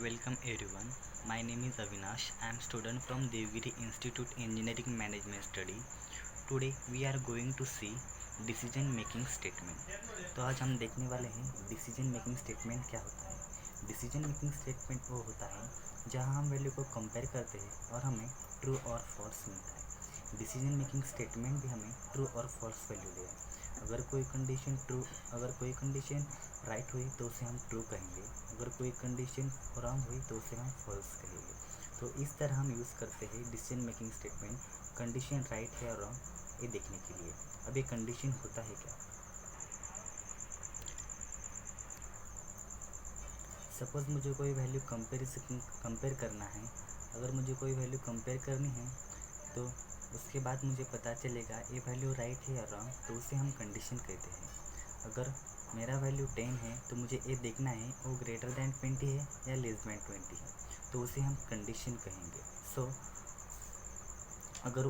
Welcome everyone. My name is Avinash. I am student from Devgiri Institute Engineering Management Study. Today we are going to see decision making statement. तो आज हम देखने वाले हैं decision making statement क्या होता है। डिसीजन मेकिंग स्टेटमेंट वो होता है जहां हम वैल्यू को कंपेयर करते हैं और हमें ट्रू और फॉल्स मिलता है। डिसीजन मेकिंग स्टेटमेंट भी हमें ट्रू और फॉल्स वैल्यू देगा। अगर कोई कंडीशन राइट हुई तो उसे हम ट्रू कहेंगे, अगर कोई कंडीशन रॉन्ग हुई तो उसे हम फॉल्स कहेंगे। तो इस तरह हम यूज़ करते हैं decision making statement condition right है या रॉन्ग ये देखने के लिए। अब ये कंडीशन होता है क्या? सपोज़ मुझे कोई वैल्यू कंपेयर करना है। अगर मुझे कोई वैल्यू कंपेयर करनी है तो उसके बाद मुझे पता चलेगा ये वैल्यू राइट है या रॉन्ग, तो उसे हम कंडीशन कहते हैं। अगर मेरा वैल्यू 10 है तो मुझे ये देखना है वो ग्रेटर दैन 20 है या लेस दैन 20 है, तो उसे हम कंडीशन कहेंगे। सो अगर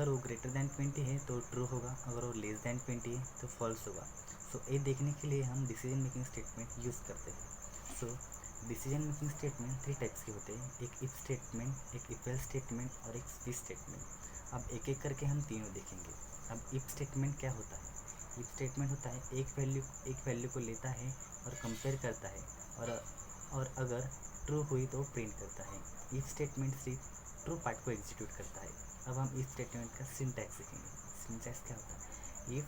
वो ग्रेटर दैन 20 है तो ट्रू होगा, अगर वो लेस दैन 20 है तो फॉल्स होगा। सो ये देखने के लिए हम डिसीजन मेकिंग स्टेटमेंट यूज़ करते हैं। So decision making statement 3 types के होते हैं, एक इफ स्टेटमेंट, एक इफ एल्स स्टेटमेंट और एक स्विच स्टेटमेंट। अब एक एक करके हम तीनों देखेंगे। अब इफ स्टेटमेंट क्या होता है? इफ स्टेटमेंट होता है एक वैल्यू को लेता है और कंपेयर करता है और अगर ट्रू हुई तो प्रिंट करता है। इफ स्टेटमेंट सिर्फ ट्रू पार्ट को एग्जीक्यूट करता है। अब हम इफ स्टेटमेंट का सिंटैक्स सीखेंगे। सिंटैक्स क्या होता है? इफ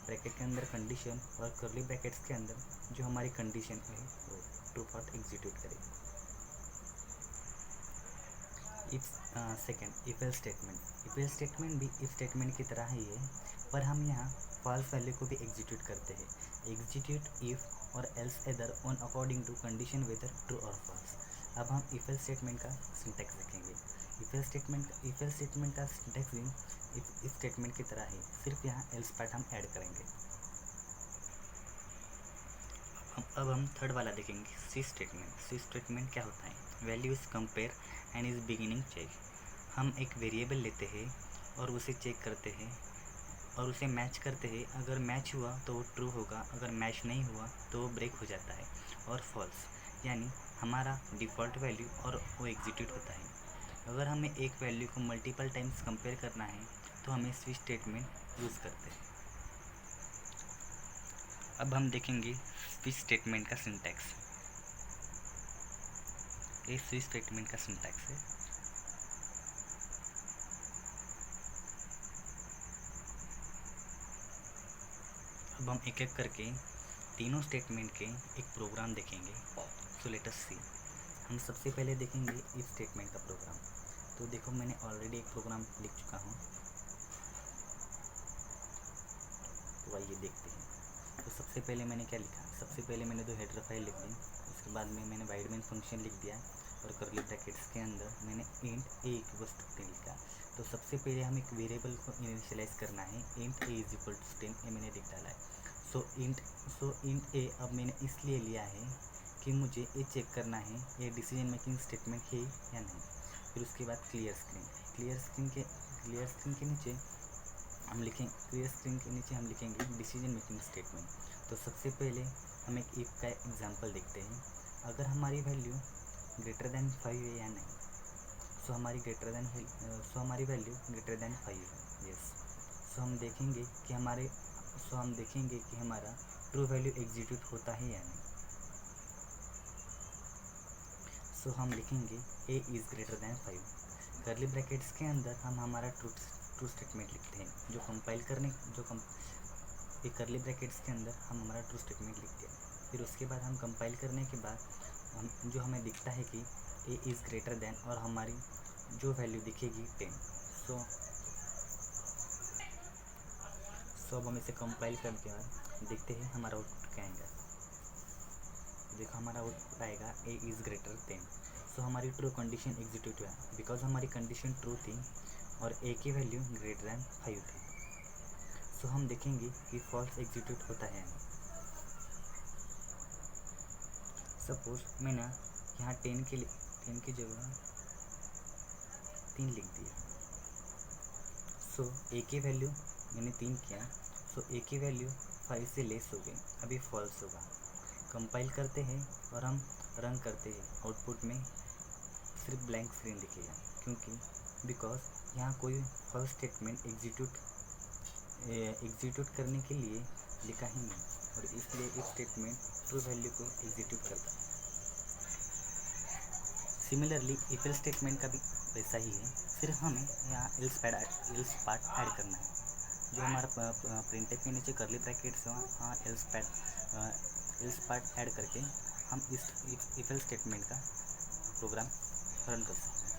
ब्रैकेट के अंदर कंडीशन और कर्ली ब्रैकेट्स के अंदर जो हमारी कंडीशन है वो ट्रू पार्ट एग्जीक्यूट करेगी। If second if else statement. If else statement भी इफ स्टेटमेंट की तरह ही है, पर हम यहाँ फॉल्स वैल्यू को भी एग्जीक्यूट करते हैं। एग्जीक्यूट इफ और else either on according to condition whether true और फॉल्स। अब हम इफ एल्स स्टेटमेंट का सिंटैक्स देखेंगे। इफ एल्स स्टेटमेंट का सिंटैक्स भी इफ स्टेटमेंट की तरह है, सिर्फ यहाँ एल्स पार्ट हम ऐड करेंगे। अब हम थर्ड वाला देखेंगे, स्विच स्टेटमेंट। स्विच स्टेटमेंट क्या होता है? Value is compare and is beginning check. हम एक वेरिएबल लेते हैं और उसे चेक करते हैं और उसे मैच करते हैं। अगर मैच हुआ तो वो ट्रू होगा, अगर मैच नहीं हुआ तो वो ब्रेक हो जाता है और फॉल्स, यानी हमारा डिफ़ॉल्ट वैल्यू और वो एग्जीक्यूट होता है। अगर हमें एक वैल्यू को मल्टीपल टाइम्स कंपेयर करना है तो हमें स्विच स्टेटमेंट यूज़ करते हैं। अब हम देखेंगे स्विच स्टेटमेंट का सिंटैक्स। ये स्विच स्टेटमेंट का सिंटैक्स है। अब हम एक एक करके तीनों स्टेटमेंट के एक प्रोग्राम देखेंगे। सो लेट अस सी। हम सबसे पहले देखेंगे इफ स्टेटमेंट का प्रोग्राम। तो देखो मैंने ऑलरेडी एक प्रोग्राम लिख चुका हूँ, तो आइए देखते हैं। तो सबसे पहले मैंने क्या लिखा? सबसे पहले मैंने दो हेडर फाइल लिख दी, उसके बाद में मैंने वाइड मेन फंक्शन लिख दिया और कर्ली ब्रैकेट्स के अंदर मैंने इंट ए इक्वल्स टू 10 लिखा। तो सबसे पहले हम एक वेरिएबल को इनिशियलाइज करना है। Int a is equal to 10 ये मैंने लिख डाला है। सो इंट ए अब मैंने इसलिए लिया है कि मुझे ये चेक करना है ये डिसीजन मेकिंग स्टेटमेंट है या नहीं। फिर उसके बाद क्लियर स्क्रीन के नीचे हम लिखेंगे डिसीजन मेकिंग स्टेटमेंट। तो सबसे पहले हम एक इफ का एग्जांपल देखते हैं। अगर हमारी वैल्यू ग्रेटर दैन 5 है या नहीं। सो हमारी वैल्यू ग्रेटर दैन 5 है, यस। सो हम देखेंगे कि हमारा ट्रू वैल्यू एग्जीक्यूट होता है या नहीं। सो हम लिखेंगे A is greater than 5। Curly brackets के अंदर हम हमारा ट्रू स्टेटमेंट लिखते हैं। एक कर्ली ब्रैकेट्स के अंदर हम हमारा ट्रू स्टेटमेंट लिखते हैं। फिर उसके बाद हम कंपाइल करने के बाद हमें दिखता है कि ए इज़ ग्रेटर दैन और हमारी जो वैल्यू दिखेगी 10। सो अब हम इसे कंपाइल करके बाद देखते हैं हमारा आउटपुट क्या आएगा। देखो हमारा आउटपुट आएगा ए इज़ ग्रेटर 10। सो हमारी ट्रू कंडीशन एग्जीक्यूट हुआ बिकॉज हमारी कंडीशन ट्रू थी और ए की वैल्यू ग्रेटर दैन 5 थी। सो हम देखेंगे कि फॉल्स एग्जीक्यूट होता है। सपोज मैंने यहाँ 10 की जगह 3 लिख दिया। सो ए की वैल्यू मैंने 3 किया, सो ए की वैल्यू 5 से लेस हो गई, अभी फॉल्स होगा। कंपाइल करते हैं और हम रन करते ही आउटपुट में सिर्फ ब्लैंक स्क्रीन दिखेगा, क्योंकि बिकॉज यहाँ कोई फॉल्स स्टेटमेंट एग्जीक्यूट करने के लिए लिखा ही नहीं, और इसलिए इफ स्टेटमेंट ट्रू वैल्यू को एग्जीक्यूट करता है। सिमिलरली इफ एल्स स्टेटमेंट का भी वैसा ही है, फिर हमें यहाँ एल्स पार्ट ऐड करना है। जो हमारा प्रिंटफ के नीचे करली ब्रैकेट्स है वहाँ एल्स पार्ट ऐड करके हम इस इफ एल्स स्टेटमेंट का प्रोग्राम रन कर सकते हैं।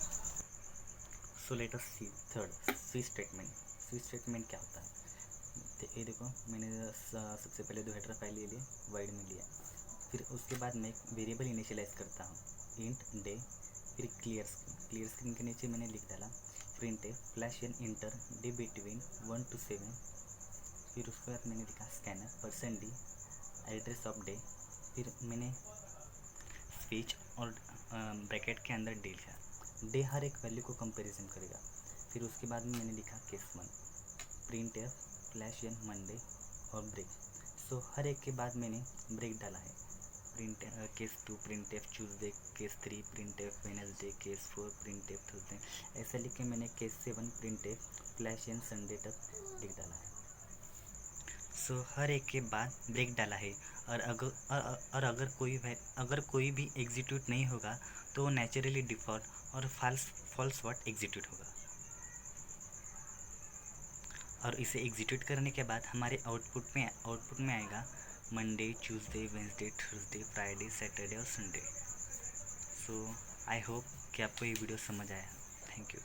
So let us see third switch statement. Switch statement क्या होता है? ये देखो, मैंने सबसे पहले दो हेडर फाइल ले लिए, वाइड में लिया, फिर उसके बाद मैं एक वेरिएबल इनिशियलाइज करता हूँ इंट डे, फिर क्लियर स्क्रीन के नीचे मैंने लिख डाला printf flash n enter day between 1 to 7, फिर उसके बाद मैंने लिखा scanner %d address of day, फिर मैंने स्विच और ब्रैकेट के अंदर डे लिखा। डे हर एक वैल्यू को कंपैरिजन करेगा। फिर उसके बाद में मैंने लिखा case 1 printf flash n Monday और ब्रेक। सो हर एक के बाद मैंने ब्रेक डाला है, case 2 printf Tuesday, case 3 printf Wednesday, case 4 printf Thursday, ऐसा लिख के मैंने case 7 printf flash n Sunday तक लिख डाला है। सो हर एक के बाद ब्रेक डाला है, और अगर कोई भी एग्जीक्यूट नहीं होगा तो नेचुरली डिफ़ॉल्ट और फॉल्स वर्ड एग्जीक्यूट होगा। और इसे एग्जीक्यूट करने के बाद हमारे आउटपुट में आएगा Monday, Tuesday, Wednesday, Thursday, Friday, Saturday और संडे। सो आई होप कि आपको ये वीडियो समझ आया। Thank you.